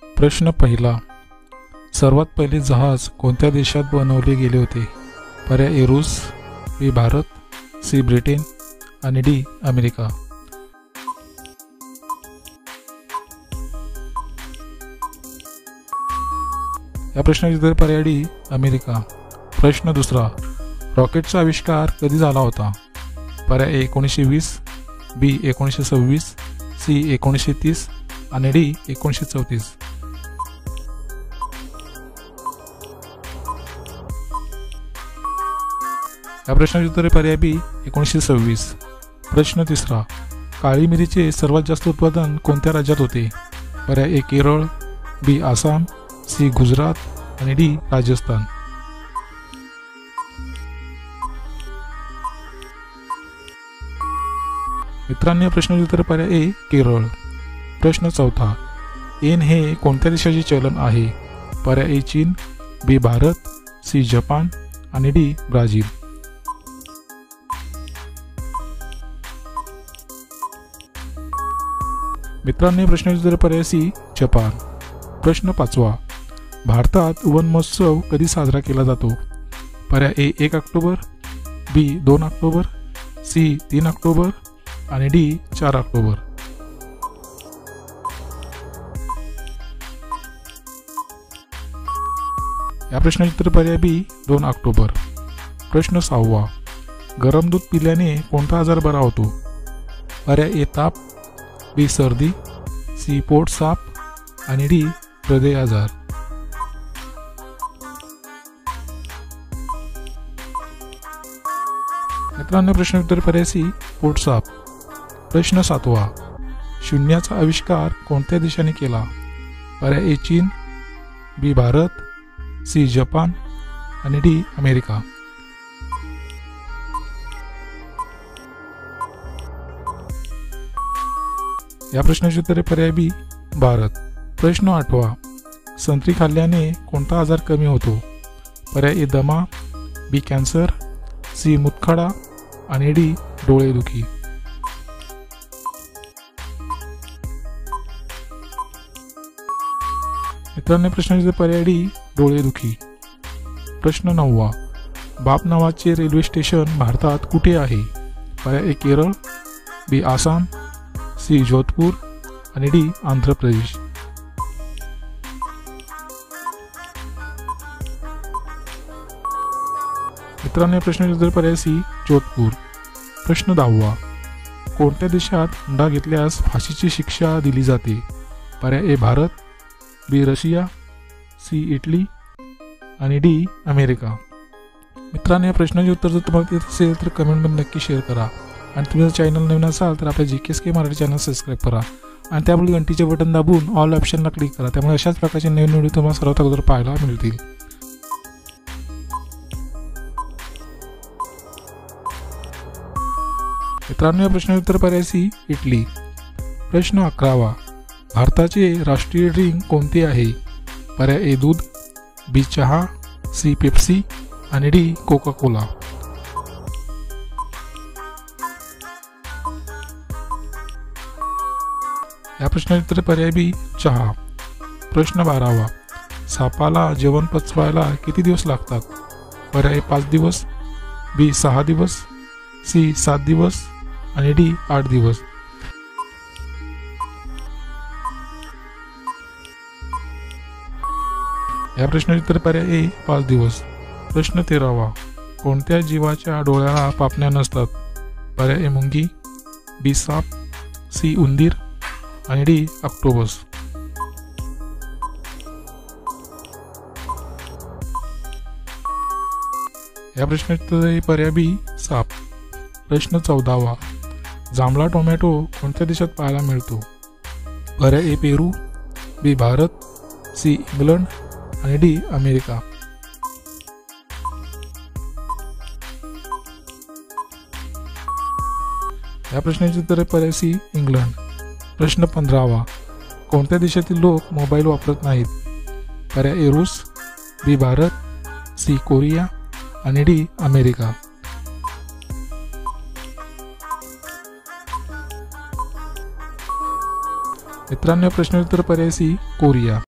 प्रश्न पहिला, सर्वात पहिले जहाज कोणत्या देशात बनवले गेले होते? पर्याय ए रूस, बी भारत, सी ब्रिटन आणि डी अमेरिका. या प्रश्नाचे उत्तर पर्याय डी अमेरिका. प्रश्न दुसरा, रॉकेटचा आविष्कार कधी झाला होता? पर्याय ए 1920, बी 1926, सी 1930 आणि डी 1934. या प्रश्नाचे उत्तर पर्याय बी 1926. प्रश्न तिसरा, काळी मिरीचे सर्वात जास्त उत्पादन कोणत्या राज्यात होते? पर्याय ए केरळ, बी आसाम, सी गुजरात आणि डी राजस्थान. मित्रांनो, प्रश्नाचे उत्तर पर्याय ए केरळ. प्रश्न चौथा, येन हे कोणत्या देशाचे चलन आहे? पर्याय ए चीन, बी भारत, सी जपान आणि डी ब्राझील. मित्रांनो, प्रश्नाचे उत्तर पर्याय सी जपान. प्रश्न पाचवा, भारतात वन महोत्सव कधी साजरा केला जातो? पर्याय ए 1 ऑक्टोबर, बी 2 ऑक्टोबर, सी 3 ऑक्टोबर आणि डी 4 ऑक्टोबर. या प्रश्नाचे उत्तर पर्याय बी 2 ऑक्टोबर. प्रश्न सहावा, गरम दूध पिल्याने कोणता आजार बरा होतो? पर्याय ए ताप, बी सर्दी, सी पोट साफ आणि डी हृदय आजार. मित्रांनो, प्रश्न उत्तर पर्याय सी पोट साफ. प्रश्न सातवा, शून्याचा आविष्कार कोणत्या देशाने केला? पर्याय ए चीन, बी भारत, सी जपान आणि डी अमेरिका. या प्रश्नाचे उत्तर पर्याय बी भारत. प्रश्न आठवा, संत्री खाल्ल्याने कोणता आजार कमी होतो? पर्याय ए दमा, बी कॅन्सर, सी मूतखडा आणि डी डोळेदुखी. मित्रांनो, प्रश्नाचे पर्याय डी डोळेदुखी. प्रश्न नववा, बाप नावाचे रेल्वे स्टेशन भारतात कुठे आहे? पर्याय ए केरळ, बी आसाम, सी जोधपूर आणि डी आंध्र प्रदेश. मित्रांनो, प्रश्नाचे उत्तर पर्याय सी जोधपूर. प्रश्न 10वा, कोणत्या देशात हुंडा घेतल्यास फाशीची शिक्षा दिली जाते? पर्याय ए भारत, बी रशिया, सी इटली आणि डी अमेरिका. मित्रांनो, या प्रश्नाचे उत्तर जर तुम्हाला येत असेल तर कमेंटमध्ये नक्की शेअर करा. आणि तुम्ही जर चॅनल नवीन असाल तर आपल्या GKSK मराठी चॅनल सबस्क्राईब करा आणि त्यामुळे घंटीचे बटन दाबून ऑल ऑप्शनला क्लिक करा. त्यामुळे अशाच प्रकारचे नवीन व्हिडिओ तुम्हाला सर्वात अगोदर पाहायला मिळतील. मित्रांनो, या प्रश्नाचे उत्तर पर्याय सी इटली. प्रश्न 11वा, भारताचे राष्ट्रीय ड्रिंक कोणते आहे? पर्याय ए दूध, बी चहा, सी पेप्सी आणि डी कोका कोला. या प्रश्नाचे उत्तर पर्याय बी चहा. प्रश्न 12वा, सापाला जेवण पचवायला किती दिवस लागतात? पर्याय 5 दिवस, बी 6 दिवस, सी 7 दिवस आणि डी 8 दिवस. या प्रश्नाचे उत्तर पर्याय ए 5 दिवस. प्रश्न 13वा, कोणत्या जीवाच्या डोळ्याला पापण्या नसतात? पर्याय ए मुंगी, बी साप, सी उंदीर आणि डी ऑक्टोपस. या प्रश्नाचे पर्याय बी साप. प्रश्न 14वा, जांभळा टोमॅटो कोणत्या देशात पाहायला मिळतो? पर्याय ए पेरू, बी भारत, सी इंग्लंड आणि डी अमेरिका. या प्रश्नाचे उत्तर पर्याय सी इंग्लंड. प्रश्न 15वा, कोणत्या देशातील लोक मोबाईल वापरत नाहीत? पर्याय ए रूस, बी भारत, सी कोरिया आणि डी अमेरिका. मित्रांनो, प्रश्न उत्तर पर्याय सी कोरिया.